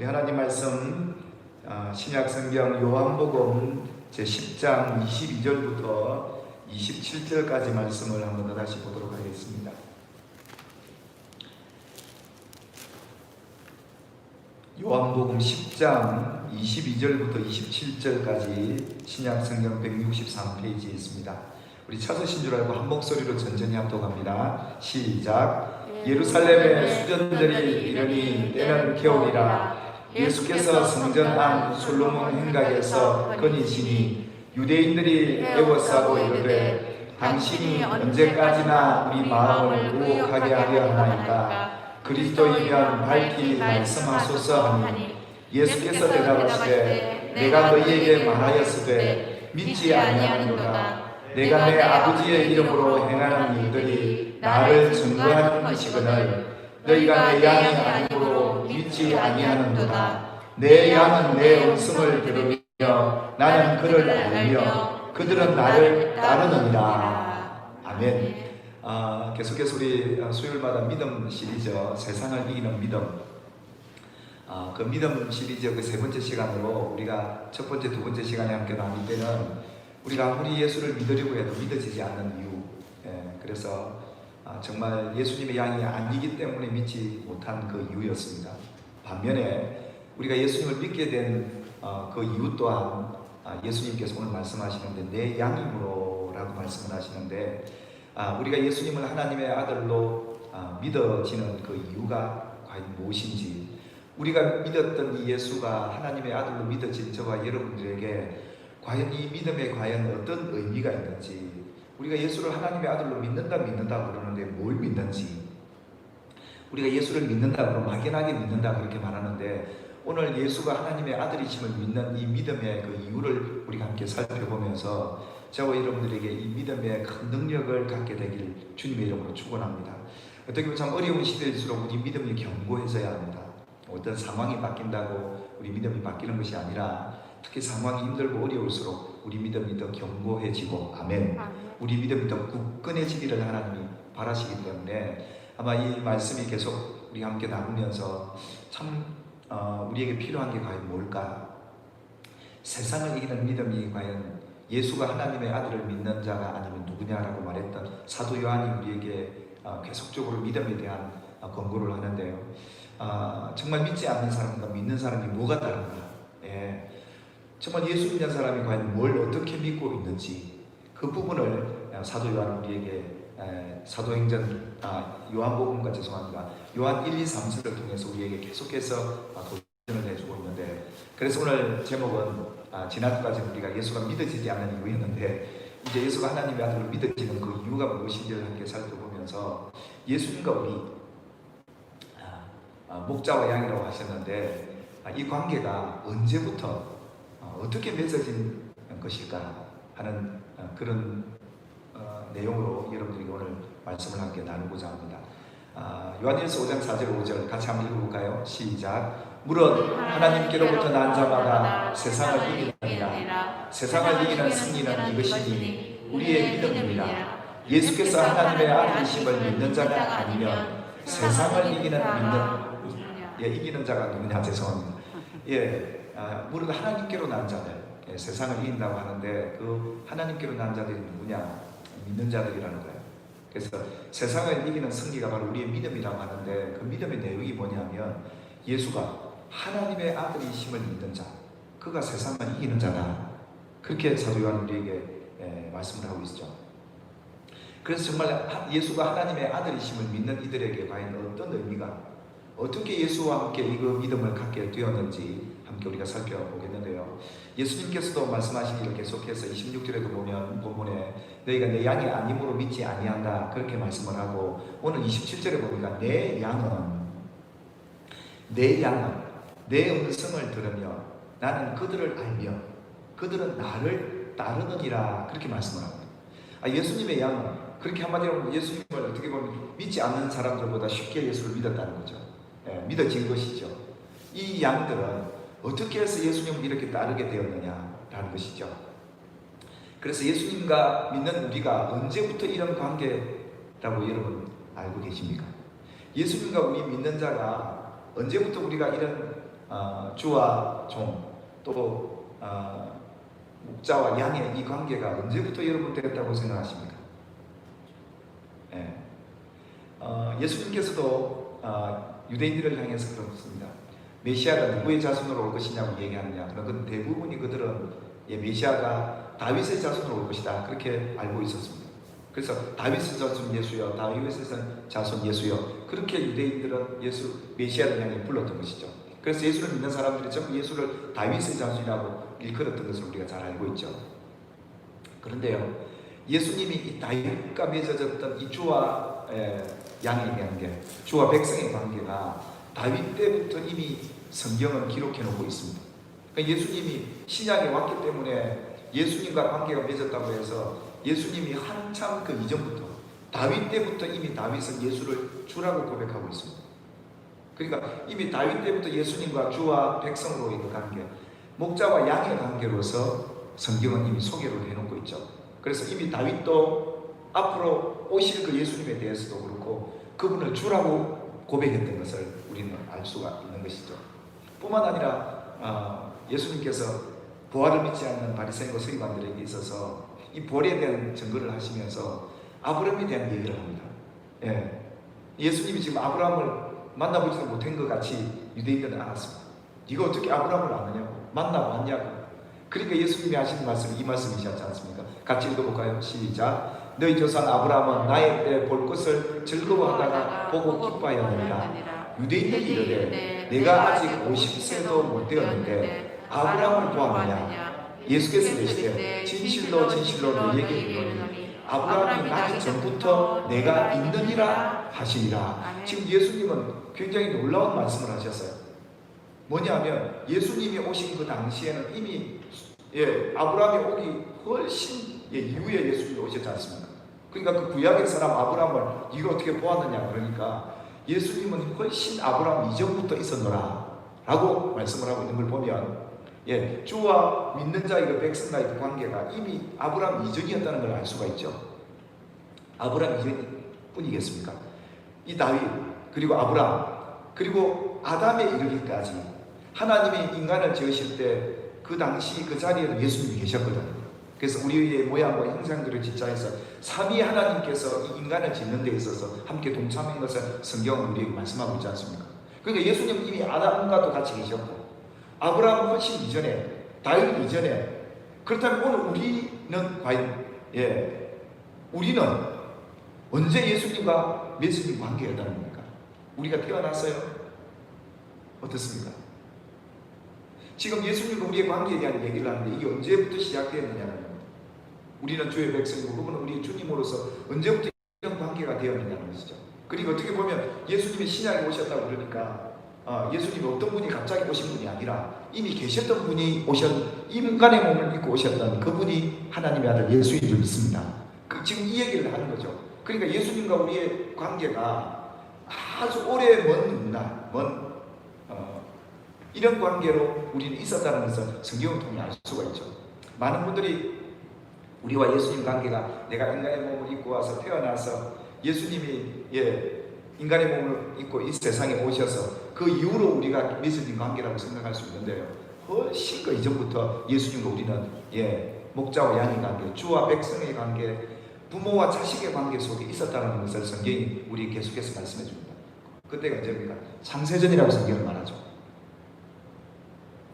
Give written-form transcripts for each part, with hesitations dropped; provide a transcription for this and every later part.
우리 하나님 말씀 신약성경 요한복음 제10장 22절부터 27절까지 말씀을 한번 더 다시 보도록 하겠습니다. 요한복음 10장 22절부터 27절까지 신약성경 163페이지에 있습니다. 우리 찾으신 줄 알고 한 목소리로 천천히 합독합니다. 시작. 예루살렘의 수전들이 이르니 때는 겨울이라. 예수께서 성전 안 솔로몬 행각에서 거니시니 유대인들이 애워싸고 이르되 당신이 언제까지나 우리 마음을 우혹하게 하려 하나이까. 그리스도이면 밝히 말씀하소서 하니 예수께서 대답하시되 내가 너희에게 말하였으되 믿지 아니하는도다. 내가 내 아버지의 이름으로 행하는 일들이 나를 증거하는 것이거늘 너희가 내 양이 아니므로 믿지 아니하는도다. 내 양은 내 음성을 들으며 나는 그를 알며 그들은 나를 따르느니라. 아멘. 계속해서 우리 수요일마다 믿음 시리즈 세상을 이기는 믿음, 그 믿음 시리즈 그 세 번째 시간으로 우리가 첫 번째, 두 번째 시간에 함께 나눌 때는 우리가 아무리 예수를 믿으려고 해도 믿어지지 않는 이유, 그래서 정말 예수님의 양이 아니기 때문에 믿지 못한 그 이유였습니다. 반면에 우리가 예수님을 믿게 된 그 이유 또한 예수님께서 오늘 말씀하시는데 내 양이므로 라고 말씀을 하시는데, 우리가 예수님을 하나님의 아들로 믿어지는 그 이유가 과연 무엇인지, 우리가 믿었던 이 예수가 하나님의 아들로 믿어진 저와 여러분들에게 과연 이 믿음에 과연 어떤 의미가 있는지, 우리가 예수를 하나님의 아들로 믿는다 그러는데 뭘 믿는지, 우리가 예수를 믿는다 그러면 막연하게 믿는다 그렇게 말하는데 오늘 예수가 하나님의 아들이심을 믿는 이 믿음의 그 이유를 우리가 함께 살펴보면서 저와 여러분들에게 이 믿음의 큰 능력을 갖게 되길 주님의 이름으로 축원합니다. 어떻게 보면 참 어려운 시대일수록 우리 믿음이 견고해져야 합니다. 어떤 상황이 바뀐다고 우리 믿음이 바뀌는 것이 아니라 특히 상황이 힘들고 어려울수록 우리 믿음이 더 견고해지고, 아멘, 우리 믿음이 더 굳건해지기를 하나님이 바라시기 때문에 아마 이 말씀이 계속 우리 함께 나누면서 참 우리에게 필요한 게 과연 뭘까? 세상을 이기는 믿음이 과연 예수가 하나님의 아들을 믿는 자가 아니면 누구냐라고 말했던 사도 요한이 우리에게 계속적으로 믿음에 대한 권고를 하는데요. 정말 믿지 않는 사람과 믿는 사람이 뭐가 다른가? 정말 예수 믿는 사람이 과연 뭘 어떻게 믿고 있는지 그 부분을 사도 요한 우리에게 사도행전 요한복음과 요한 1, 2, 3서를 통해서 우리에게 계속해서 도전을 해주고 있는데, 그래서 오늘 제목은 지난주까지 우리가 예수가 믿어지지 않는 이유였는데 이제 예수가 하나님의 아들로 믿어지는 그 이유가 무엇인지를 함께 살펴보면서, 예수님과 우리 목자와 양이라고 하셨는데 이 관계가 언제부터 어떻게 맺어진 것일까 하는 그런 내용으로 여러분들에게 오늘 말씀을 함께 나누고자 합니다. 요한일서 5장 4절 5절 같이 한번 읽어볼까요? 시작. 물론 하나님께로부터 난 자마다 세상을 이기느니라. 세상을 이기는 승리는 이것이니 우리의 믿음이니라. 예수께서 하나님의 아들이심을 믿는 자가 아니면 세상을 이기는 자가 누구냐? 죄송합니다. 물론 하나님께로 난 자들, 세상을 이긴다고 하는데 그 하나님께로 난 자들이 누구냐? 믿는 자들이라는 거예요. 그래서 세상을 이기는 승리가 바로 우리의 믿음이라고 하는데 그 믿음의 내용이 뭐냐면 예수가 하나님의 아들이심을 믿는 자, 그가 세상을 이기는 자다. 그렇게 사도 요한 우리에게 말씀을 하고 있죠. 그래서 정말 예수가 하나님의 아들이심을 믿는 이들에게 과연 어떤 의미가, 어떻게 예수와 함께 이 믿음을 갖게 되었는지 함께 우리가 살펴보겠는데요. 예수님께서도 말씀하시기를 계속해서 26절에도 보면 본문에 너희가 내 양이 아니므로 믿지 아니한다 그렇게 말씀을 하고, 오늘 27절에 보니까 내 양은 내 음성을 들으며 나는 그들을 알며 그들은 나를 따르느니라 그렇게 말씀을 합니다. 예수님의 양은 그렇게 한마디로 예수님을 어떻게 보면 믿지 않는 사람들보다 쉽게 예수를 믿었다는 거죠. 믿어진 것이죠. 이 양들은 어떻게 해서 예수님을 이렇게 따르게 되었느냐라는 것이죠. 그래서 예수님과 믿는 우리가 언제부터 이런 관계라고 여러분 알고 계십니까? 예수님과 우리 믿는 자가 언제부터 우리가 이런 주와 종, 또 목자와 양의 이 관계가 언제부터 여러분 되었다고 생각하십니까? 예. 예수님께서도 유대인들을 향해서 그렇습니다. 메시아가 누구의 자손으로 올 것이냐고 얘기하느냐. 그런 대부분이 그들은 메시아가 다윗의 자손으로 올 것이다, 그렇게 알고 있었습니다. 그래서 다윗의 자손 예수여, 다윗의 자손 예수여, 그렇게 유대인들은 메시아를 향해 불렀던 것이죠. 그래서 예수를 믿는 사람들이 전부 예수를 다윗의 자손이라고 일컬었던 것을 우리가 잘 알고 있죠. 그런데요, 예수님이 이 다윗과 맺어졌던 이 주와 양의 관계, 주와 백성의 관계가 다윗 때부터 이미 성경은 기록해 놓고 있습니다. 그러니까 예수님이 신약에 왔기 때문에 예수님과 관계가 맺었다고 해서 예수님이 한참 그 이전부터, 다윗 때부터 이미 다윗은 예수를 주라고 고백하고 있습니다. 그러니까 이미 다윗 때부터 예수님과 주와 백성으로의 그 관계, 목자와 양의 관계로서 성경은 이미 소개를 해놓고 있죠. 그래서 이미 다윗도 앞으로 오실 그 예수님에 대해서도 그렇고 그분을 주라고 고백했던 것을 우리는 알 수가 있는 것이죠. 뿐만 아니라 예수님께서 부활을 믿지 않는 바리새인과 서기관들에게 있어서 이 부활에 대한 증거를 하시면서 아브라함에 대한 얘기를 합니다. 예수님이 지금 아브라함을 만나보지도 못한 것 같이 유대인들은 알았습니다. 네가 어떻게 아브라함을 아느냐고, 만나봤냐고. 그러니까 예수님이 하시는 말씀이 이 말씀이셨지 않습니까? 같이 읽어볼까요? 시작. 너희 조상 아브라함은 나의 때 볼 것을 즐거워하다가 보고 기뻐하였느니라. 유대인들이 이르되 내가 아직 50세도 못 되었는데 아브라함을 보았느냐. 예수께서 이르시되 진실로 진실로 너희에게 이르노니 아브라함이 나기 전부터 내가 있느니라 하시니라. 지금 예수님은 굉장히 놀라운 말씀을 하셨어요. 뭐냐면 예수님이 오신 그 당시에는 이미 아브라함이 오기 훨씬 이후에 예수님이 오셨지 않습니까? 그러니까 그 구약의 사람 아브라함을 네가 어떻게 보았느냐, 그러니까 예수님은 훨씬 아브라함 이전부터 있었노라 라고 말씀을 하고 있는 걸 보면 주와 믿는 자의 그 백성과의 그 관계가 이미 아브라함 이전이었다는 걸 알 수가 있죠. 아브라함 이전뿐이겠습니까? 이 다윗, 그리고 아브라함, 그리고 아담에 이르기까지 하나님이 인간을 지으실 때 그 당시 그 자리에는 예수님이 계셨거든요. 그래서 우리의 모양과 형상들을 지자해서 삼위 하나님께서 이 인간을 짓는 데 있어서 함께 동참한 것을 성경은 우리에게 말씀하고 있지 않습니까? 그러니까 예수님은 이미 아담과도 같이 계셨고 아브라함은 훨씬 이전에, 다윗 이전에. 그렇다면 오늘 우리는 과연 우리는 언제 예수님과 맺어진 관계였다는 겁니까? 우리가 태어났어요? 어떻습니까? 지금 예수님과 우리의 관계에 대한 얘기를 하는데 이게 언제부터 시작되었느냐는 겁니다. 우리는 주의 백성이고 그분은 우리의 주님으로서 언제부터 이런 관계가 되었느냐는 것이죠. 그리고 어떻게 보면 예수님이 신약에 오셨다고 그러니까 예수님이 어떤 분이 갑자기 오신 분이 아니라 이미 계셨던 분이 인간의 몸을 입고 오셨던 그분이 하나님의 아들 예수인 줄 믿습니다. 지금 이 얘기를 하는 거죠. 그러니까 예수님과 우리의 관계가 아주 오래 먼 이런 관계로 우리는 있었다는 것을 성경을 통해 알 수가 있죠. 많은 분들이 우리와 예수님 관계가 내가 인간의 몸을 입고 와서 태어나서 예수님이 인간의 몸을 입고 이 세상에 오셔서 그 이후로 우리가 맺어진 관계라고 생각할 수 있는데요, 훨씬 그 이전부터 예수님과 우리는 목자와 양의 관계, 주와 백성의 관계, 부모와 자식의 관계 속에 있었다는 것을 성경이 우리 계속해서 말씀해 줍니다. 그때가 언제입니까? 창세전이라고 성경을 말하죠.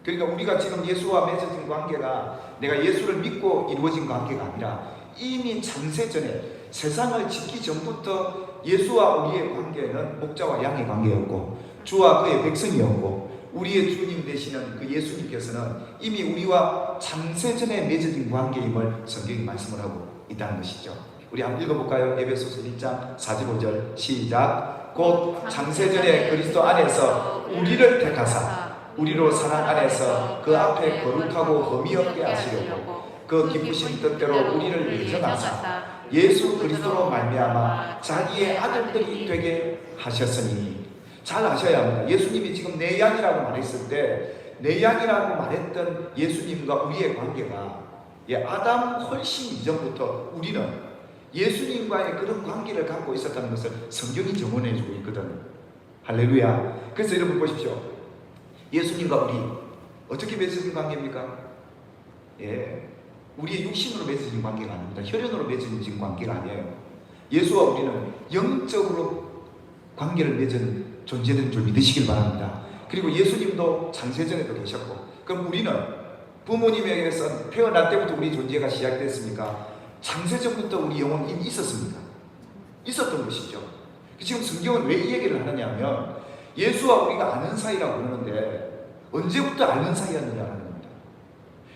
그러니까 우리가 지금 예수와 맺어진 관계가 내가 예수를 믿고 이루어진 관계가 아니라 이미 창세전에 세상을 짓기 전부터 예수와 우리의 관계는 목자와 양의 관계였고 주와 그의 백성이었고 우리의 주님 되시는 그 예수님께서는 이미 우리와 창세전에 맺어진 관계임을 성경이 말씀을 하고 있다는 것이죠. 우리 한번 읽어볼까요? 에베소서 1장 45절 시작. 곧 창세전에 그리스도 안에서 우리를 택하사 우리로 사랑 안에서 그 앞에 거룩하고 흠이 없게 하시려고 그 기쁘신 뜻대로 우리를 예정하사 예수 그리스도로 말미암아 자기의 아들들이 되게 하셨으니. 잘 아셔야 합니다. 예수님이 지금 내 양이라고 말했을 때 내 양이라고 말했던 예수님과 우리의 관계가 아담 훨씬 이전부터 우리는 예수님과의 그런 관계를 갖고 있었다는 것을 성경이 증언해 주고 있거든. 할렐루야. 그래서 여러분 보십시오. 예수님과 우리 어떻게 맺어진 관계입니까? 예, 우리의 육신으로 맺어진 관계가 아닙니다. 혈연으로 맺어진 관계가 아니에요. 예수와 우리는 영적으로 관계를 맺은 존재된 줄 믿으시길 바랍니다. 그리고 예수님도 창세전에도 계셨고, 그럼 우리는 부모님에게서 태어날 때부터 우리 존재가 시작됐습니까? 창세전부터 우리 영혼이 이미 있었습니까? 있었던 것이죠. 지금 성경은 왜 이 얘기를 하느냐 하면 예수와 우리가 아는 사이라고 그러는데 언제부터 아는 사이였느냐는 겁니다.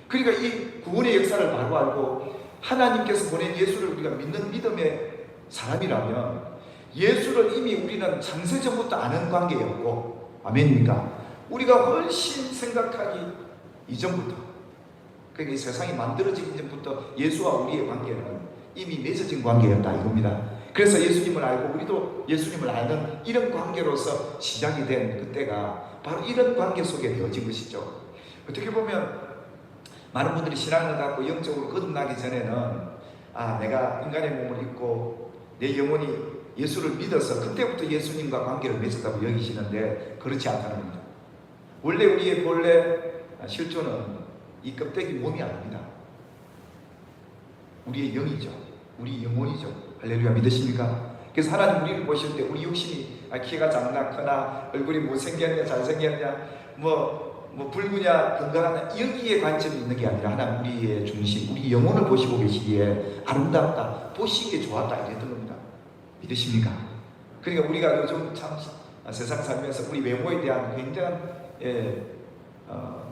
그러니까 이 구원의 역사를 바로 알고 하나님께서 보낸 예수를 우리가 믿는 믿음의 사람이라면 예수를 이미 우리는 창세전부터 아는 관계였고, 아멘입니까? 우리가 훨씬 생각하기 이전부터, 그러니까 이 세상이 만들어지기 전부터 예수와 우리의 관계는 이미 맺어진 관계였다 이겁니다. 그래서 예수님을 알고 우리도 예수님을 아는 이런 관계로서 시작이 된 그때가 바로 이런 관계 속에 되어진 것이죠. 어떻게 보면 많은 분들이 신앙을 갖고 영적으로 거듭나기 전에는 내가 인간의 몸을 입고 내 영혼이 예수를 믿어서 그때부터 예수님과 관계를 맺었다고 여기시는데 그렇지 않다는 겁니다. 원래 우리의 본래 실존은 이 껍데기 몸이 아닙니다. 우리의 영이죠. 우리 영혼이죠. 할렐루야, 믿으십니까? 그래서 하나님 우리를 보실 때 우리 육신이 키가 작나 크나 얼굴이 못생겼냐 잘생겼냐 뭐 붉으냐 건강하냐 여기에 관점이 있는 게 아니라 하나님 우리의 중심, 우리 영혼을 보시고 계시기에 아름답다, 보시기에 좋았다 이랬던 겁니다. 믿으십니까? 그러니까 우리가 요즘 참 세상 살면서 우리 외모에 대한 굉장한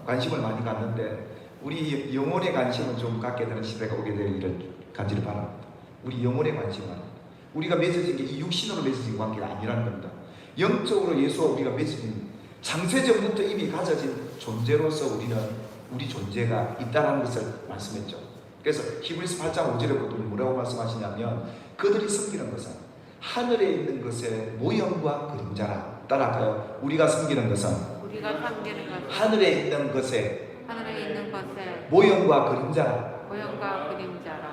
관심을 많이 갖는데 우리 영혼의 관심은 좀 갖게 되는 시대가 오게 되기를 간절히 바랍니다. 우리 영혼의 관심은 우리가 맺어진 게 이 육신으로 맺어진 관계가 아니라는 겁니다. 영적으로 예수와 우리가 맺어진 창세전부터 이미 가져진 존재로서 우리는 우리 존재가 있다는 것을 말씀했죠. 그래서 히브리서 8장 5절에 보통 뭐라고 말씀하시냐면 그들이 섬기는 것은 하늘에 있는 것의 모형과 그림자라. 따라할까요? 우리가 섬기는 것은 하늘에 있는 것의 모형과 그림자라.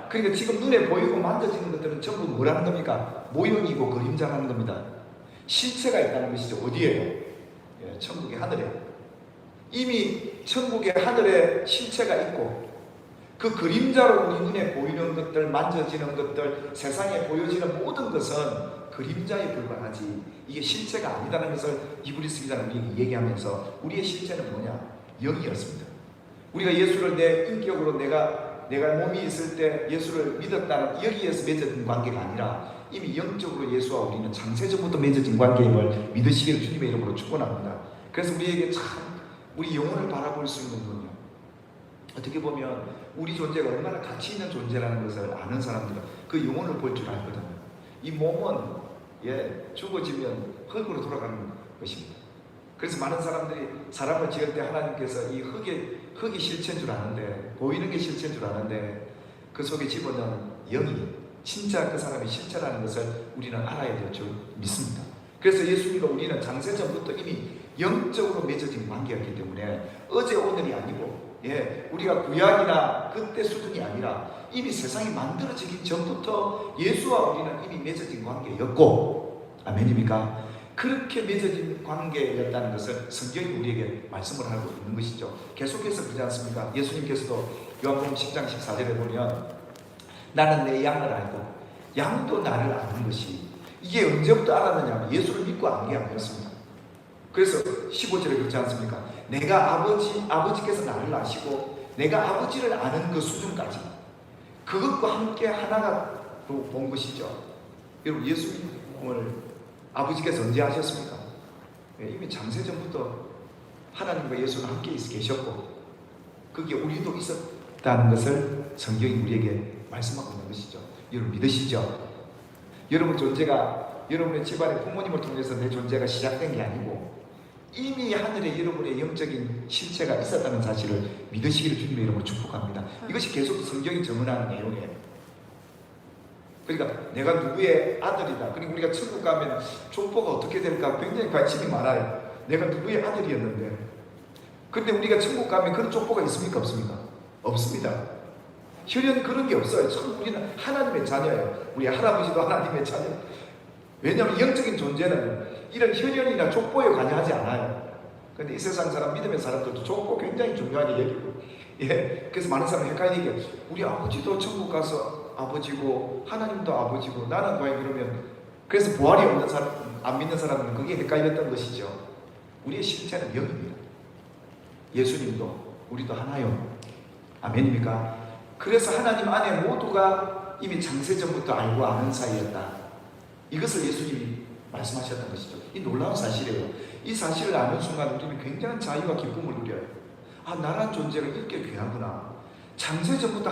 그러니까 지금 눈에 보이고 만져지는 것들은 전부 뭐라는 겁니까? 모형이고 그림자라는 겁니다. 실체가 있다는 것이죠. 어디에요? 천국의 하늘에. 이미 천국의 하늘에 실체가 있고 그 그림자로 우리 눈에 보이는 것들, 만져지는 것들, 세상에 보여지는 모든 것은 그림자에 불과하지 이게 실체가 아니다는 것을 히브리서 기자는 우리에게 얘기하면서 우리의 실체는 뭐냐? 영이었습니다. 우리가 예수를 내 인격으로 내가 몸이 있을 때 예수를 믿었다는 여기에서 맺어진 관계가 아니라 이미 영적으로 예수와 우리는 창세전부터 맺어진 관계임을 믿으시기를 주님의 이름으로 축원합니다. 그래서 우리에게 참 우리 영혼을 바라볼 수 있는 분이요. 어떻게 보면 우리 존재가 얼마나 가치 있는 존재라는 것을 아는 사람들은 그 영혼을 볼 줄 알거든요. 이 몸은 죽어지면 흙으로 돌아가는 것입니다. 그래서 많은 사람들이 사람을 지을 때 하나님께서 이 흙이 실체인 줄 아는데, 보이는 게 실체인 줄 아는데 그 속에 집어넣은 영이 진짜 그 사람의 실체라는 것을 우리는 알아야 될 줄 믿습니다. 그래서 예수님과 우리는 창세전부터 이미 영적으로 맺어진 관계였기 때문에 어제 오늘이 아니고 우리가 구약이나 그때 수준이 아니라 이미 세상이 만들어지기 전부터 예수와 우리는 이미 맺어진 관계였고, 아멘입니까? 그렇게 맺어진 관계였다는 것을 성경이 우리에게 말씀을 하고 있는 것이죠. 계속해서 그러지 않습니까? 예수님께서도 요한복음 10장 14절에 보면 나는 내 양을 알고 양도 나를 아는 것이, 이게 언제부터 알았느냐? 예수를 믿고 안 게 아니었습니다. 그래서 15절에 그렇지 않습니까? 내가 아버지께서 나를 아시고 내가 아버지를 아는 그 수준까지 그것과 함께 하나가 본 것이죠. 여러분, 예수님을 아버지께서 언제 하셨습니까? 이미 창세전부터 하나님과 예수는 함께 계셨고 그게 우리도 있었다는 것을 성경이 우리에게 말씀하고 있는 것이죠. 여러분 믿으시죠? 여러분 존재가 여러분의 집안의 부모님을 통해서 내 존재가 시작된 게 아니고 이미 하늘에 여러분의 영적인 실체가 있었다는 사실을 믿으시기를 주님의 이름으로 축복합니다. 이것이 계속 성경이 증언하는 내용이에요. 그러니까 내가 누구의 아들이다. 그리고 우리가 천국 가면 족보가 어떻게 될까 굉장히 관심이 많아요. 내가 누구의 아들이었는데. 그런데 우리가 천국 가면 그런 족보가 있습니까? 없습니까? 없습니다. 혈연 그런 게 없어요. 참 우리는 하나님의 자녀예요. 우리 할아버지도 하나님의 자녀. 왜냐하면 영적인 존재는 이런 혈연이나 족보에 관여하지 않아요. 근데 이 세상 사람, 믿음의 사람들도 좋고 굉장히 중요하게 여기고, 예, 그래서 많은 사람이 헷갈리게, 우리 아버지도 천국 가서 아버지고 하나님도 아버지고 나는 왜 그러면, 그래서 부활이 없는 사람, 안 믿는 사람은 그게 헷갈렸던 것이죠. 우리의 실체는 영입니다. 예수님도 우리도 하나요. 아멘입니까? 그래서 하나님 안에 모두가 이미 창세전부터 알고 아는 사이였다. 이것을 예수님이 말씀하셨던 것이죠. 이 놀라운 사실이에요. 이 사실을 아는 순간 우리는 굉장한 자유와 기쁨을 누려요. 아, 나란 존재가 이렇게 귀하구나. 창세전부터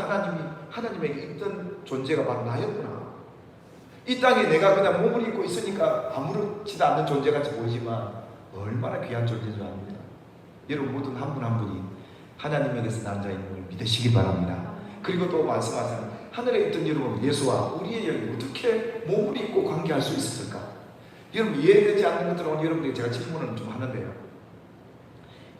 하나님에게 있던 존재가 바로 나였구나. 이 땅에 내가 그냥 몸을 입고 있으니까 아무렇지도 않는 존재같이 보이지만 얼마나 귀한 존재인 줄 압니다. 여러분 모든 한 분 한 분이 하나님에게서 난 자인 걸 믿으시기 바랍니다. 그리고 또 말씀하세요. 하늘에 있던 여러분, 예수와 우리의 영이 어떻게 몸을 입고 관계할 수 있었을까? 여러분 이해되지 않는 것들은 오늘 여러분들에게 제가 질문을 좀 하는데요.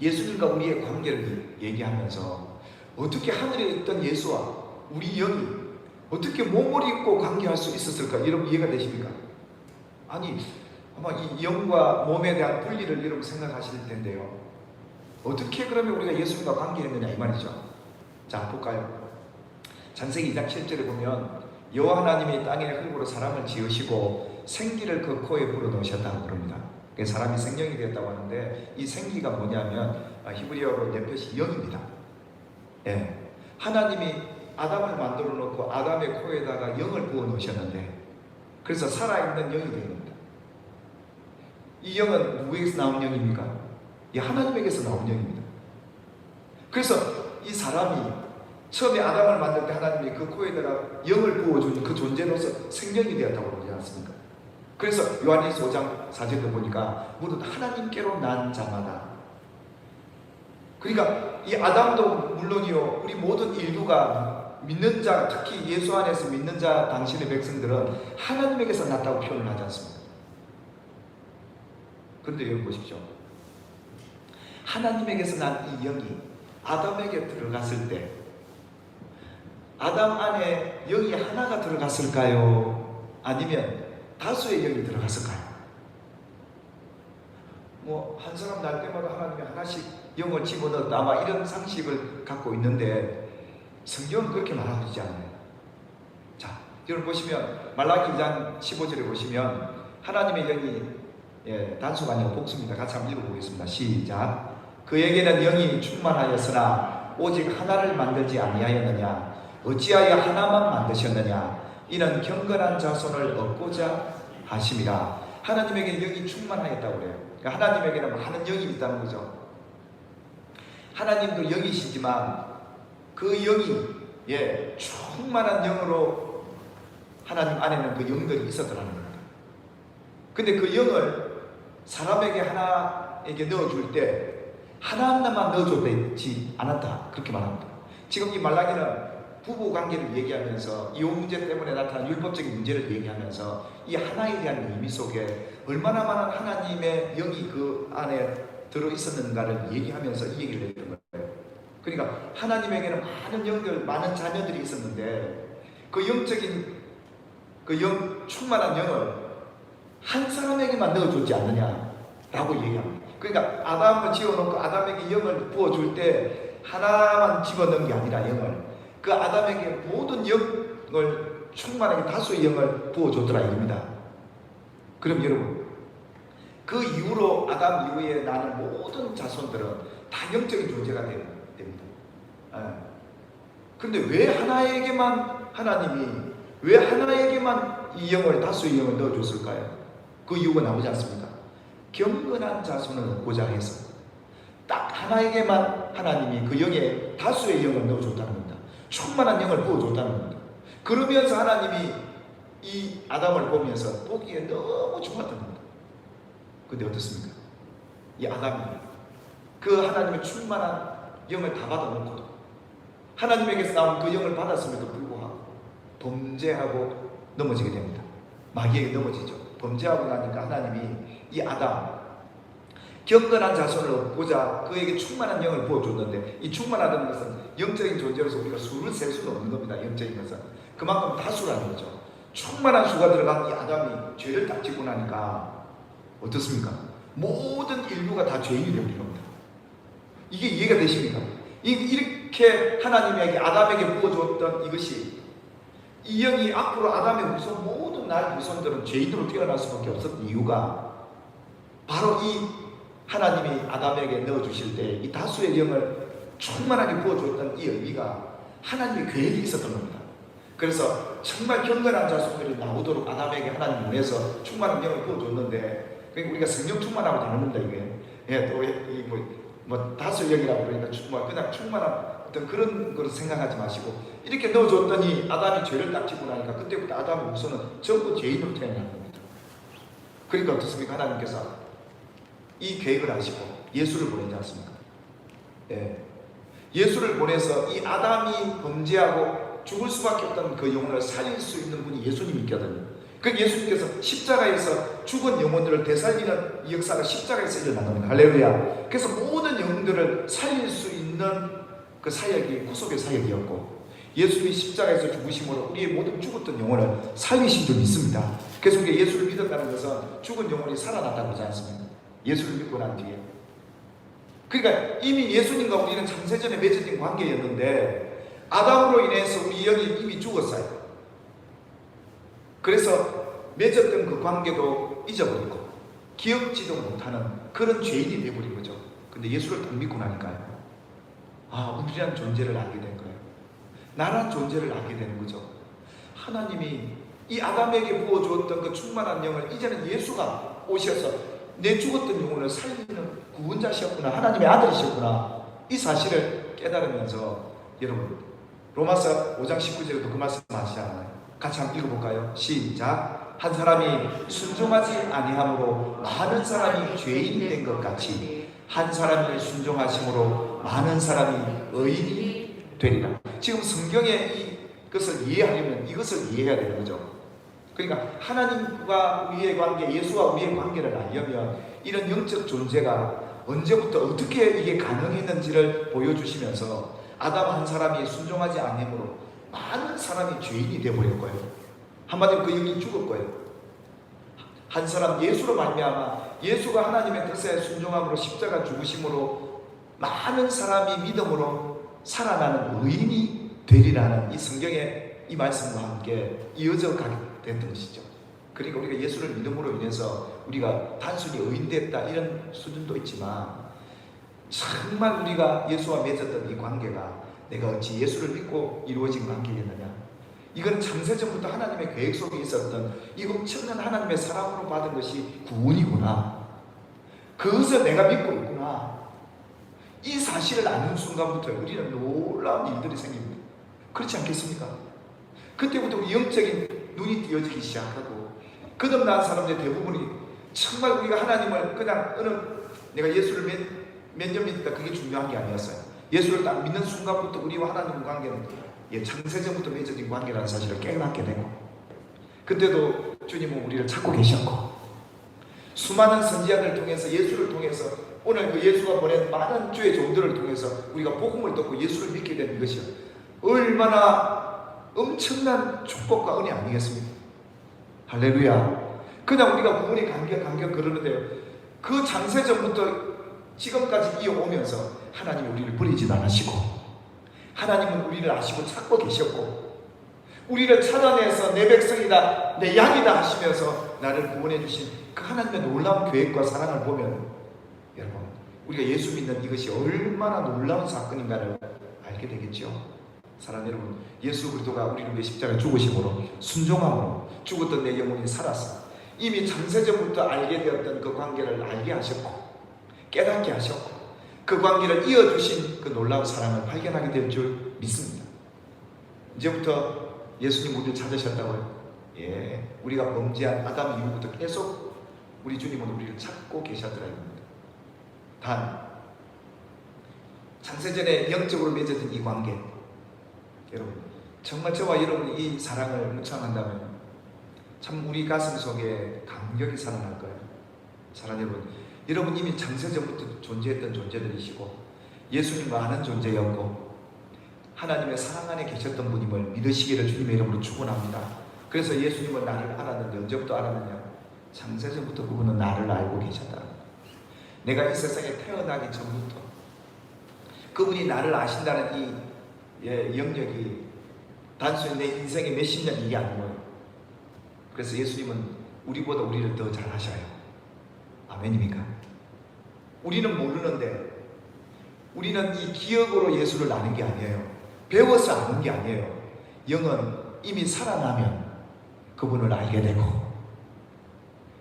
예수님과 우리의 관계를 얘기하면서 어떻게 하늘에 있던 예수와 우리 영이 어떻게 몸을 입고 관계할 수 있었을까? 여러분 이해가 되십니까? 아니, 아마 이 영과 몸에 대한 분리를 여러분 생각하실 텐데요. 어떻게 그러면 우리가 예수님과 관계했느냐 이 말이죠. 자, 볼까요? 창세기 2장 7절에 보면 여호와 하나님이 땅의 흙으로 사람을 지으시고 생기를 그 코에 불어넣으셨다고 그럽니다. 사람이 생명이 되었다고 하는데 이 생기가 뭐냐면 히브리어로 네펫이 영입니다. 예. 하나님이 아담을 만들어 놓고 아담의 코에다가 영을 부어 놓으셨는데 그래서 살아있는 영이 된 겁니다. 이 영은 누구에게서 나온 영입니까? 이 하나님에게서 나온 영입니다. 그래서 이 사람이 처음에 아담을 만들 때 하나님이 그 코에다가 영을 부어준 그 존재로서 생명이 되었다고 그러지 않습니까? 그래서 요한일서 5장 4절도 보니까 모두 하나님께로 난 자마다, 그러니까 이 아담도 물론이요 우리 모든 인류가 믿는 자, 특히 예수 안에서 믿는 자 당신의 백성들은 하나님에게서 났다고 표현을 하지 않습니다. 그런데 여러분 보십시오. 하나님에게서 난 이 영이 아담에게 들어갔을 때 아담 안에 영이 하나가 들어갔을까요? 아니면 다수의 영이 들어갔을까요? 뭐 한 사람 날 때마다 하나님이 하나씩 영을 집어넣었다, 아마 이런 상식을 갖고 있는데 성경은 그렇게 말하고 있지 않아요. 자, 여러분 보시면 말라기 2장 15절에 보시면 하나님의 영이 단수가 아니고 복수입니다. 같이 한번 읽어보겠습니다. 시작. 그에게는 영이 충만하였으나 오직 하나를 만들지 아니하였느냐? 어찌하여 하나만 만드셨느냐? 이는 경건한 자손을 얻고자 하심이라. 하나님에게 영이 충만하였다고 그래요. 그러니까 하나님에게는 많은 영이 있다는 거죠. 하나님도 영이시지만 그 영이 충만한 영으로 하나님 안에는 그 영들이 있었더라는 겁니다. 근데 그 영을 사람에게 하나에게 넣어줄 때 하나하나만 넣어줬지 않았다, 그렇게 말합니다. 지금 이 말라기는 부부관계를 얘기하면서 이혼 문제 때문에 나타난 율법적인 문제를 얘기하면서 이 하나에 대한 의미 속에 얼마나 많은 하나님의 영이 그 안에 들어있었는가를 얘기하면서 이 얘기를 했던 거예요. 그러니까 하나님에게는 많은 영들, 많은 자녀들이 있었는데 그 영적인 그 충만한 영을 한 사람에게만 넣어줬지 않느냐라고 얘기합니다. 그러니까 아담을 지어놓고 아담에게 영을 부어줄 때 하나만 집어넣은 게 아니라 영을, 그 아담에게 모든 영을 충만하게 다수의 영을 부어줬더라 이겁니다. 그럼 여러분, 그 이후로 아담 이후에 나는 모든 자손들은 다 영적인 존재가 됩니다. 그런데 왜 하나에게만 하나님이 왜 하나에게만 이 영을, 다수의 영을 넣어줬을까요? 그 이유가 나오지 않습니까? 경건한 자손을 얻고자 해서 딱 하나에게만 하나님이 그 영에 다수의 영을 넣어줬다는 겁니다. 충만한 영을 부어줬다는 겁니다. 그러면서 하나님이 이 아담을 보면서 보기에 너무 좋았던 겁니다. 근데 어떻습니까? 이 아담이 그 하나님의 충만한 영을 다 받아놓고도 하나님에게서 나온 그 영을 받았음에도 불구하고 범죄하고 넘어지게 됩니다. 마귀에게 넘어지죠. 범죄하고 나니까 하나님이 이 아담, 경건한 자손을 얻고자 그에게 충만한 영을 부어줬는데, 이 충만하다는 것은 영적인 존재로서 우리가 수를 셀 수는 없는 겁니다. 영적인 것은 그만큼 다수라는 거죠. 충만한 수가 들어간 이 아담이 죄를 딱 짓고 나니까 어떻습니까? 모든 인류가 다 죄인이 되는 겁니다. 이게 이해가 되십니까? 이렇게 하나님에게 아담에게 부어주었던 이것이 이 영이 앞으로 아담의 후손 모든 날 후손들은 죄인으로 태어날 수밖에 없었던 이유가 바로 이 하나님이 아담에게 넣어주실 때 이 다수의 영을 충만하게 부어주었던 이 의미가 하나님의 계획이 있었던 겁니다. 그래서 정말 경건한 자손들이 나오도록 아담에게 하나님 보내서 충만한 영을 부어줬는데, 그러니까 우리가 성령 충만하고 다른 겁니다. 이게 뭐 다수 영이라고 그러니까 그냥 충만한 어떤 그런 걸 생각하지 마시고 이렇게 넣어줬더니 아담이 죄를 딱 지고 나니까 그때부터 아담의 후손은 전부 죄인으로 태어난 겁니다. 그러니까 어떻습니까? 하나님께서 이 계획을 하시고 예수를 보내지 않습니까? 예수를 보내서 이 아담이 범죄하고 죽을 수밖에 없던 그 영혼을 살릴 수 있는 분이 예수님이거든요. 그 예수님께서 십자가에서 죽은 영혼들을 되살리는 이 역사가 십자가에서 일어난 겁니다. 할렐루야. 그래서 모든 영혼들을 살릴 수 있는 그 사역이 구속의 사역이었고, 예수님이 십자가에서 죽으심으로 우리의 모든 죽었던 영혼을 살리신 줄 믿습니다. 그래서 우리가 예수를 믿었다는 것은 죽은 영혼이 살아났다고 하지 않습니까? 예수를 믿고 난 뒤에. 그러니까 이미 예수님과 우리는 창세전에 맺어진 관계였는데 아담으로 인해서 우리 영이 이미 죽었어요. 그래서 맺었던 그 관계도 잊어버리고 기억지도 못하는 그런 죄인이 되어버린 거죠. 근데 예수를 딱 믿고 나니까요, 우리란 존재를 알게 된 거예요. 나란 존재를 알게 되는 거죠. 하나님이 이 아담에게 부어주었던 그 충만한 영을 이제는 예수가 오셔서 내 죽었던 영혼을 살리는 구원자시었구나, 하나님의 아들이셨구나, 이 사실을 깨달으면서 여러분 로마서 5장 19절에도 그 말씀 하시잖아요. 같이 한번 읽어볼까요? 시작. 한 사람이 순종하지 아니함으로 많은 사람이 죄인이 된 것 같이 한 사람이 순종하심으로 많은 사람이 의인이 되리라. 지금 성경에 이것을 이해하려면 이것을 이해해야 되는 거죠. 그러니까 하나님과 우리의 관계, 예수와 우리의 관계를 알려면 이런 영적 존재가 언제부터 어떻게 이게 가능했는지를 보여주시면서 아담 한 사람이 순종하지 않으므로 많은 사람이 죄인이 되어버릴 거예요. 한마디로 그 영이 죽을 거예요. 한 사람 예수로 말미암아 예수가 하나님의 뜻에 순종함으로 십자가 죽으심으로 많은 사람이 믿음으로 살아나는 의인이 되리라는 이 성경의 이 말씀과 함께 이어져 가게 됐던 것이죠. 그러니까 우리가 예수를 믿음으로 인해서 우리가 단순히 의인됐다 이런 수준도 있지만, 정말 우리가 예수와 맺었던 이 관계가 내가 어찌 예수를 믿고 이루어진 관계였느냐, 이건 창세전부터 하나님의 계획 속에 있었던 이 엄청난 하나님의 사랑으로 받은 것이 구원이구나, 그것을 내가 믿고 있구나, 이 사실을 아는 순간부터 우리는 놀라운 일들이 생깁니다. 그렇지 않겠습니까? 그때부터 우리 영적인 눈이 띄어지기 시작하고, 거듭난 사람들 대부분이 정말 우리가 하나님을 그냥 내가 예수를 몇 년 믿다 그게 중요한 게 아니었어요. 예수를 딱 믿는 순간부터 우리와 하나님의 관계는 창세전부터 맺어진 관계라는 사실을 깨닫게 되고, 그때도 주님은 우리를 찾고 계셨고, 수많은 선지자들을 통해서 예수를 통해서 오늘 그 예수가 보낸 많은 주의 종들을 통해서 우리가 복음을 듣고 예수를 믿게 되는 것이요, 얼마나 엄청난 축복과 은혜 아니겠습니까? 할렐루야. 그냥 우리가 구원의 간격 그러는데요, 그 창세전부터 지금까지 이어오면서 하나님이 우리를 버리지도 않으시고, 하나님은 우리를 아시고 찾고 계셨고, 우리를 찾아내서 내 백성이다, 내 양이다 하시면서 나를 구원해 주신 그 하나님의 놀라운 계획과 사랑을 보면, 여러분 우리가 예수 믿는 이것이 얼마나 놀라운 사건인가를 알게 되겠죠. 사랑하는 여러분, 예수 그리스도가 우리를 위해 십자가에 죽으심으로 순종함으로 죽었던 내 영혼이 살았어. 이미 창세전부터 알게 되었던 그 관계를 알게 하셨고 깨닫게 하셨고, 그 관계를 이어주신 그 놀라운 사랑을 발견하게 될 줄 믿습니다. 이제부터 예수님 우리를 찾으셨다고요? 우리가 범죄한 아담 이후부터 계속 우리 주님은 우리를 찾고 계셨더라 이겁니다. 단 창세전에 영적으로 맺어진 이 관계, 여러분 정말 저와 여러분이 이 사랑을 묵상한다면 참 우리 가슴 속에 감격이 살아날 거예요. 사랑하는 여러분, 여러분 이미 창세전부터 존재했던 존재들이시고 예수님과 아는 존재였고 하나님의 사랑 안에 계셨던 분임을 믿으시기를 주님의 이름으로 축원합니다. 그래서 예수님은 나를 알았는데 언제부터 알았느냐? 창세전부터 그분은 나를 알고 계셨다. 내가 이 세상에 태어나기 전부터 그분이 나를 아신다는 이 영역이 단순히 내 인생의 몇십 년 이게 아니고요. 그래서 예수님은 우리보다 우리를 더 잘 아셔요. 아멘입니까? 우리는 모르는데, 우리는 이 기억으로 예수를 아는 게 아니에요. 배워서 아는 게 아니에요. 영은 이미 살아나면 그분을 알게 되고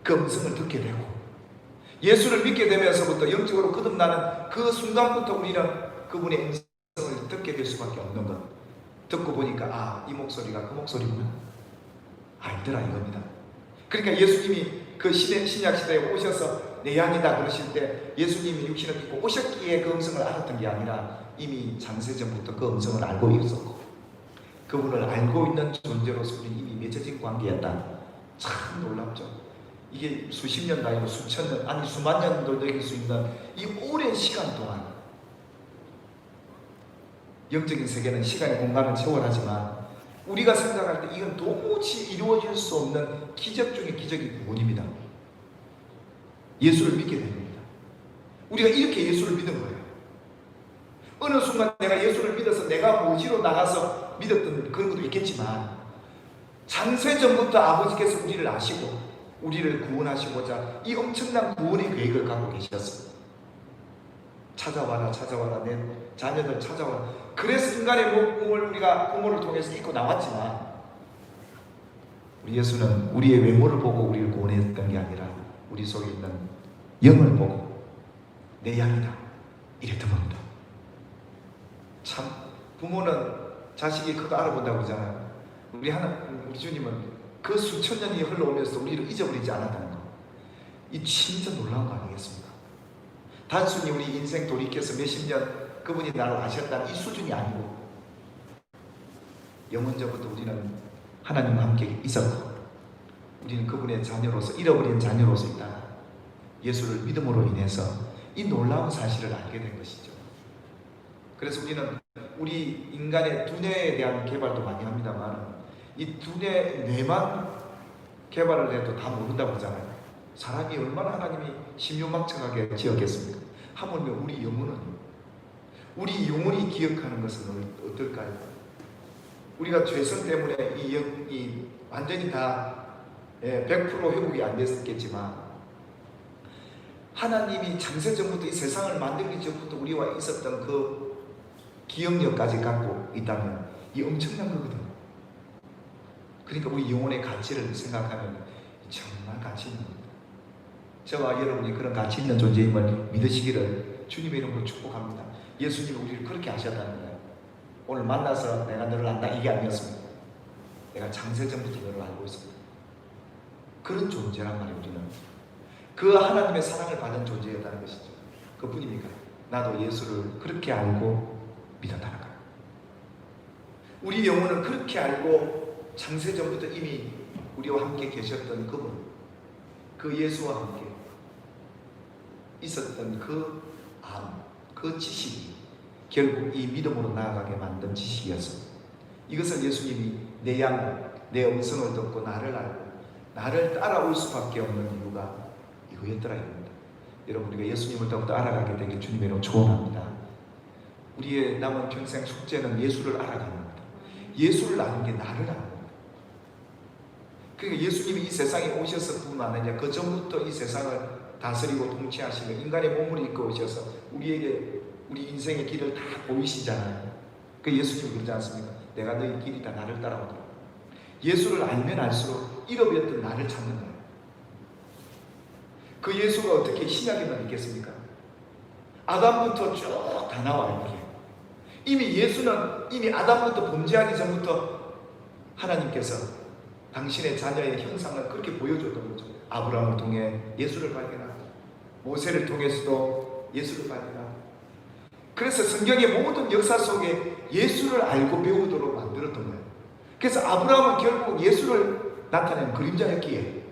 그 음성을 듣게 되고, 예수를 믿게 되면서부터 영적으로 거듭나는 그 순간부터 우리는 그분의 음성을 듣게 될 수밖에 없는 것. 듣고 보니까 이 목소리가 그 목소리구나, 알더라 이겁니다. 그러니까 예수님이 그 신약 시대에 오셔서 내 양이다 그러실 때 예수님이 육신을 입고 오셨기에 그 음성을 알았던 게 아니라 이미 창세전부터 그 음성을 알고 있었고, 그분을 알고 있는 존재로서 우리 이미 맺어진 관계였다. 참 놀랍죠. 이게 수십 년도 아니고 수천 년, 아니 수만 년도 되길 수 있는 이 오랜 시간 동안, 영적인 세계는 시간의 공간을 채워하지만 우리가 생각할 때 이건 도무지 이루어질 수 없는 기적 중의 기적이 구원입니다. 예수를 믿게 됩니다. 우리가 이렇게 예수를 믿은 거예요. 어느 순간 내가 예수를 믿어서 내가 모지로 나가서 믿었던 그런 것도 있겠지만, 창세전부터 아버지께서 우리를 아시고 우리를 구원하시고자 이 엄청난 구원의 계획을 갖고 계셨습니다. 찾아와라, 찾아와라, 내 자녀들 찾아와라. 그래서 인간의 몸을 우리가 부모를 통해서 입고 나왔지만, 우리 예수는 우리의 외모를 보고 우리를 구원했던 게 아니라 우리 속에 있는 영을 보고 내 양이다 이랬던 겁니다. 참, 부모는 자식이 크고 알아본다고 그러잖아요. 우리 주님은 그 수천 년이 흘러오면서 우리를 잊어버리지 않았다는 거, 이 진짜 놀라운 거 아니겠습니까? 단순히 우리 인생 돌이켜서 몇십 년 그분이 나를 아셨다는 이 수준이 아니고, 영원전부터 우리는 하나님과 함께 있었고 우리는 그분의 자녀로서, 잃어버린 자녀로서 있다. 예수를 믿음으로 인해서 이 놀라운 사실을 알게 된 것이죠. 그래서 우리는 우리 인간의 두뇌에 대한 개발도 많이 합니다만, 이 뇌만 개발을 해도 다 모른다고 하잖아요. 사람이 얼마나 하나님이 신유망청하게 지었겠습니까? 하물며 우리 영혼이 기억하는 것은 어떨까요? 우리가 죄성 때문에 이 완전히 다 100% 회복이 안 됐겠지만, 하나님이 창세전부터 이 세상을 만들기 전부터 우리와 있었던 그 기억력까지 갖고 있다면 이 엄청난 거거든요. 그러니까 우리 영혼의 가치를 생각하면 정말 가치 있는 겁니다. 저와 여러분이 그런 가치 있는 존재임을 믿으시기를 주님의 이름으로 축복합니다. 예수님이 우리를 그렇게 하셨다는 거예요. 오늘 만나서 내가 너를 안다 이게 아니었습니다. 내가 창세전부터 너를 알고 있습니다. 그런 존재란 말이에요. 우리는 그 하나님의 사랑을 받은 존재였다는 것이죠. 그뿐입니까? 나도 예수를 그렇게 알고 믿었다는 거예요. 우리 영혼은 그렇게 알고 창세전부터 이미 우리와 함께 계셨던 그분, 그 예수와 함께 있었던 그 그 지식이 결국 이 믿음으로 나아가게 만든 지식이었습니다. 이것은 예수님이 내 양, 내 음성을 듣고 나를 알고 나를 따라올 수밖에 없는 이유가 이거였더라 이겁니다. 여러분, 우리가 예수님을 더욱더 알아가게 되길 주님의 이름으로 축원합니다. 우리의 남은 평생 숙제는 예수를 알아가는 겁니다. 예수를 아는 게 나를 아는 겁니다. 그러니까 예수님이 이 세상에 오셔서 뿐만 아니라 그 전부터 이 세상을 다스리고 통치하시는 인간의 몸을 입고 오셔서 우리에게 우리 인생의 길을 다 보이시잖아요. 그 예수님이 그러지 않습니까? 내가 너희 길이다, 나를 따라오더라. 예수를 알면 알수록 잃어버렸던 나를 찾는 거예요. 그 예수가 어떻게 신약에만 있겠습니까? 아담부터 쭉 다 나와요. 이미 예수는 이미 아담부터 범죄하기 전부터 하나님께서 당신의 자녀의 형상을 그렇게 보여줬던 거죠. 아브라함을 통해 예수를 발견하고 모세를 통해서도 예수를 발견하고, 그래서 성경의 모든 역사 속에 예수를 알고 배우도록 만들었던 거예요. 그래서 아브라함은 결국 예수를 나타낸 그림자였기에,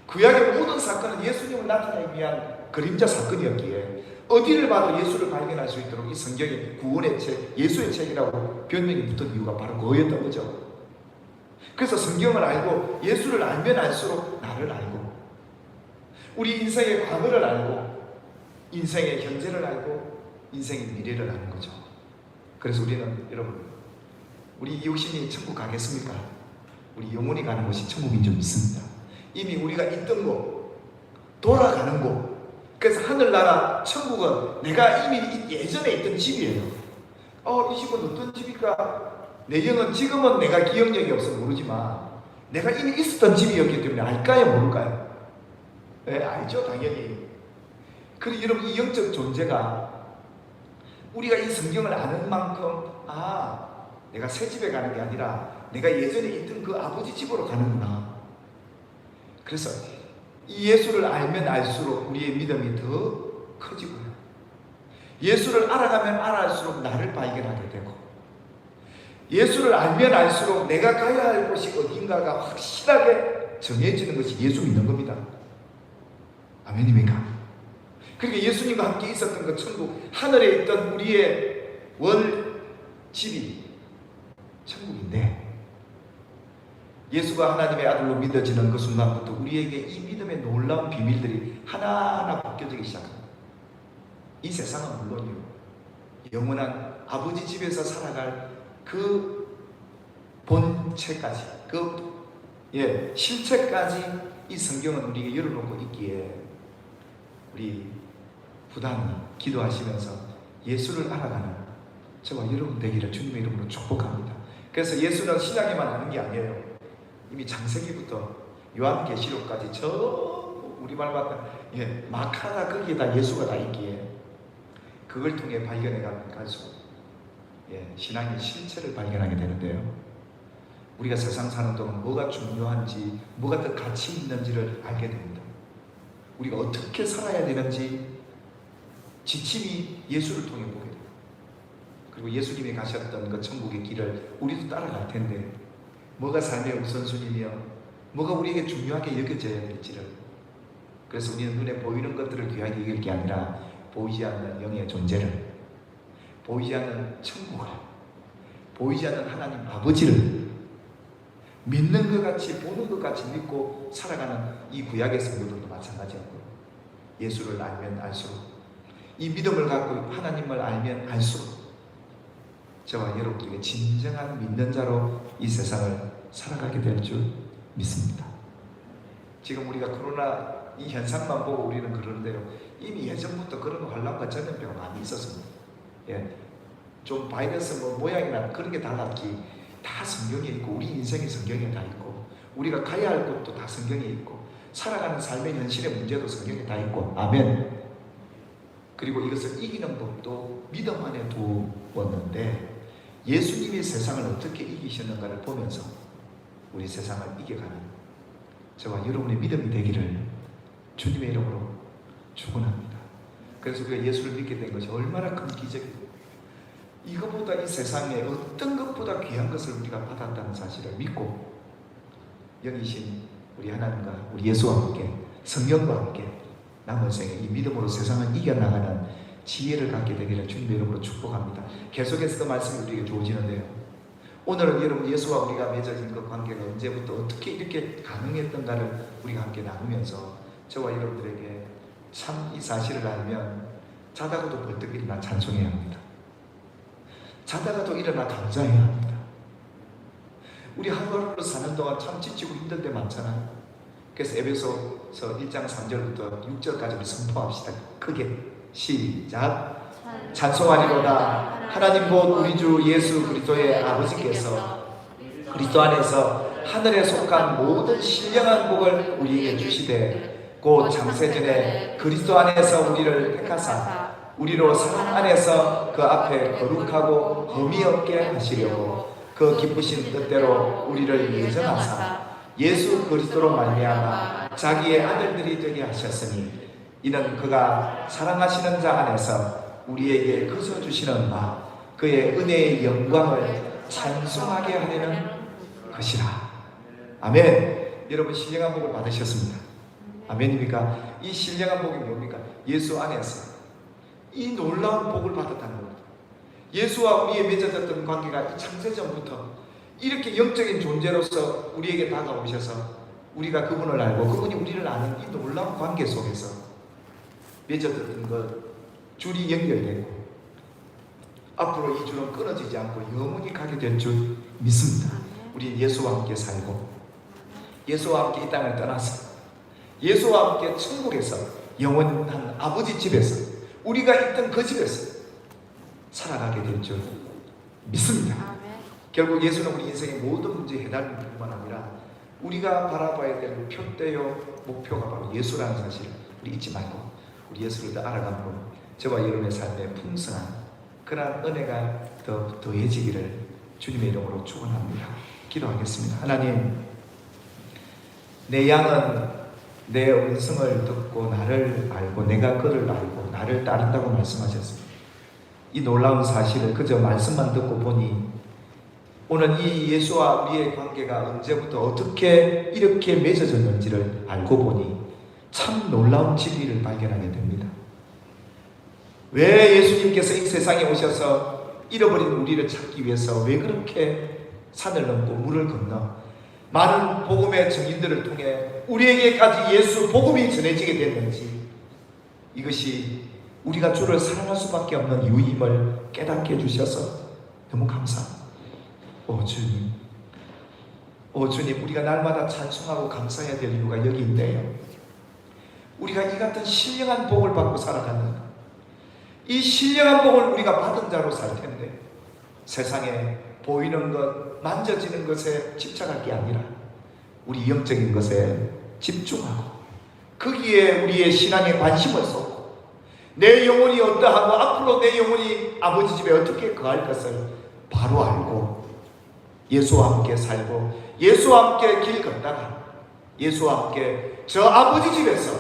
구약의 모든 사건은 예수님을 나타내기 위한 그림자 사건이었기에 어디를 봐도 예수를 발견할 수 있도록 이 성경이 구원의 책, 예수의 책이라고 변명이 붙은 이유가 바로 그거였던 거죠. 그래서 성경을 알고 예수를 알면 알수록 나를 알고 우리 인생의 과거를 알고 인생의 현재를 알고 인생의 미래를 아는 거죠. 그래서 우리는 여러분, 우리 이웃신이 천국 가겠습니까? 우리 영혼이 가는 곳이 천국인 줄 믿습니다. 이미 우리가 있던 곳, 돌아가는 곳. 그래서 하늘나라 천국은 내가 이미 예전에 있던 집이에요. 이 집은 어떤 집일까? 내 영은 지금은 내가 기억력이 없어서 모르지만 내가 이미 있었던 집이었기 때문에 알까요? 모를까요? 네, 알죠, 당연히. 그리고 여러분, 이 영적 존재가 우리가 이 성경을 아는 만큼 내가 새 집에 가는 게 아니라 내가 예전에 있던 그 아버지 집으로 가는구나. 그래서 이 예수를 알면 알수록 우리의 믿음이 더 커지고요. 예수를 알아가면 알아갈수록 나를 발견하게 되고, 예수를 알면 알수록 내가 가야 할 곳이 어딘가가 확실하게 정해지는 것이 예수 믿는 겁니다. 아멘입니까? 그러니까 예수님과 함께 있었던 그 천국, 하늘에 있던 우리의 원 집이 천국인데, 예수가 하나님의 아들로 믿어지는 그 순간부터 우리에게 이 믿음의 놀라운 비밀들이 하나하나 바뀌어지기 시작합니다. 이 세상은 물론이요, 영원한 아버지 집에서 살아갈 그 본체까지, 실체까지 이 성경은 우리에게 열어놓고 있기에 우리 부단히 기도하시면서 예수를 알아가는 저와 여러분 되기를 주님의 이름으로 축복합니다. 그래서 예수는 신약에만 하는 게 아니에요. 이미 창세기부터 요한계시록까지 전부 우리말만 마카가 거기에다 예수가 다 있기에 그걸 통해 발견해 가면 갈수록 신앙의 실체를 발견하게 되는데요. 우리가 세상 사는 동안 뭐가 중요한지, 뭐가 더 가치 있는지를 알게 됩니다. 우리가 어떻게 살아야 되는지 지침이 예수를 통해 보게 됩니다. 그리고 예수님이 가셨던 그 천국의 길을 우리도 따라갈 텐데, 뭐가 삶의 우선순위며 뭐가 우리에게 중요하게 여겨져야 될지를, 그래서 우리는 눈에 보이는 것들을 귀하게 여길 게 아니라 보이지 않는 영의 존재를, 보이지 않는 천국을, 보이지 않는 하나님 아버지를 믿는 것 같이, 보는 것 같이 믿고 살아가는 이 구약의 성도들도 마찬가지였고요. 예수를 알면 알수록, 이 믿음을 갖고 하나님을 알면 알수록 저와 여러분들에게 진정한 믿는 자로 이 세상을 살아가게 될 줄 믿습니다. 지금 우리가 코로나 이 현상만 보고 우리는 그러는데요, 이미 예전부터 그런 환란과 전염병이 많이 있었습니다. 좀 바이러스 모양이나 그런 게 달랐기, 다 성경에 있고, 우리 인생의 성경에 다 있고, 우리가 가야 할 곳도 다 성경에 있고, 살아가는 삶의 현실의 문제도 성경에 다 있고, 아멘. 그리고 이것을 이기는 법도 믿음 안에 두었는데, 예수님이 세상을 어떻게 이기셨는가를 보면서 우리 세상을 이겨가는 저와 여러분의 믿음이 되기를 주님의 이름으로 축원합니다. 그래서 우리가 예수를 믿게 된 것이 얼마나 큰 기적이고, 이것보다 이 세상에 어떤 것보다 귀한 것을 우리가 받았다는 사실을 믿고 영이신 우리 하나님과 우리 예수와 함께, 성령과 함께 남은 생에 이 믿음으로 세상을 이겨나가는 지혜를 갖게 되기를 주님의 이름으로 축복합니다. 계속해서 그 말씀이 우리에게 주어지는데요, 오늘은 여러분 예수와 우리가 맺어진 그 관계가 언제부터 어떻게 이렇게 가능했던가를 우리가 함께 나누면서 저와 여러분들에게 참 이 사실을 알면 자다가도 벌떡 일어나 찬송해야 합니다. 자다가도 일어나 감사해야 합니다. 우리 하루하루 사는 동안 참 지치고 힘들 때 많잖아요. 그래서 에베소서 1장 3절부터 6절까지 선포합시다. 크게 시작. 찬송하리로다 하나님 곧 우리 주 예수 그리스도의 아버지께서 그리스도 안에서 하늘에 속한 모든 신령한 복을 우리에게 주시되, 곧 창세전에 그리스도 안에서 우리를 택하사 우리로 사랑 안에서 그 앞에 거룩하고 흠이 없게 하시려고 그 기쁘신 뜻대로 우리를 예정하사 예수 그리스도로 말미암아 자기의 아들들이 되게 하셨으니, 이는 그가 사랑하시는 자 안에서 우리에게 거저 주시는 바 그의 은혜의 영광을 찬송하게 하려는 것이라. 아멘. 여러분 신령한 복을 받으셨습니다. 아멘입니까? 이 신령한 복이 뭡니까? 예수 안에서 이 놀라운 복을 받았다는 겁니다. 예수와 우리의 맺어졌던 관계가 창세전부터 이렇게 영적인 존재로서 우리에게 다가오셔서 우리가 그분을 알고 그분이 우리를 아는 이 놀라운 관계 속에서 맺어졌던 것, 줄이 연결되고 앞으로 이 줄은 끊어지지 않고 영원히 가게 될 줄 믿습니다. 우리 예수와 함께 살고 예수와 함께 이 땅을 떠나서 예수와 함께 천국에서 영원한 아버지 집에서 우리가 있던 그 집에서 살아가게 될 줄 믿습니다. 결국 예수는 우리 인생의 모든 문제의 해답일 뿐만 아니라 우리가 바라봐야 될 표대요 목표가 바로 예수라는 사실을 우리 잊지 말고 우리 예수를 더 알아감으로 저와 여러분의 삶에 풍성한 그러한 은혜가 더 더해지기를 주님의 이름으로 축원합니다. 기도하겠습니다. 하나님, 내 양은 내 음성을 듣고 나를 알고 내가 그를 알고 나를 따른다고 말씀하셨습니다. 이 놀라운 사실을 그저 말씀만 듣고 보니 오늘 이 예수와 우리의 관계가 언제부터 어떻게 이렇게 맺어졌는지를 알고 보니 참 놀라운 진리를 발견하게 됩니다. 왜 예수님께서 이 세상에 오셔서 잃어버린 우리를 찾기 위해서 왜 그렇게 산을 넘고 물을 건너 많은 복음의 증인들을 통해 우리에게까지 예수 복음이 전해지게 됐는지, 이것이 우리가 주를 사랑할 수밖에 없는 이유임을 깨닫게 해주셔서 너무 감사합니다. 오 주님, 오 주님, 우리가 날마다 찬송하고 감사해야 될 이유가 여기 있네요. 우리가 이 같은 신령한 복을 받고 살아갔는가? 이 신령한 복을 우리가 받은 자로 살 텐데 세상에 보이는 것, 만져지는 것에 집착할 게 아니라 우리 영적인 것에 집중하고 거기에 우리의 신앙에 관심을 쏟고 내 영혼이 어떠하고 앞으로 내 영혼이 아버지 집에 어떻게 거할 것을 바로 알고 예수와 함께 살고 예수와 함께 길 걷다가 예수와 함께 저 아버지 집에서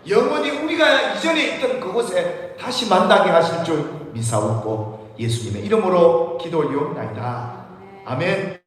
영원히 우리가 이전에 있던 그곳에 다시 만나게 하실 줄 믿사옵고 예수님의 이름으로 기도 올리옵나이다. 아멘.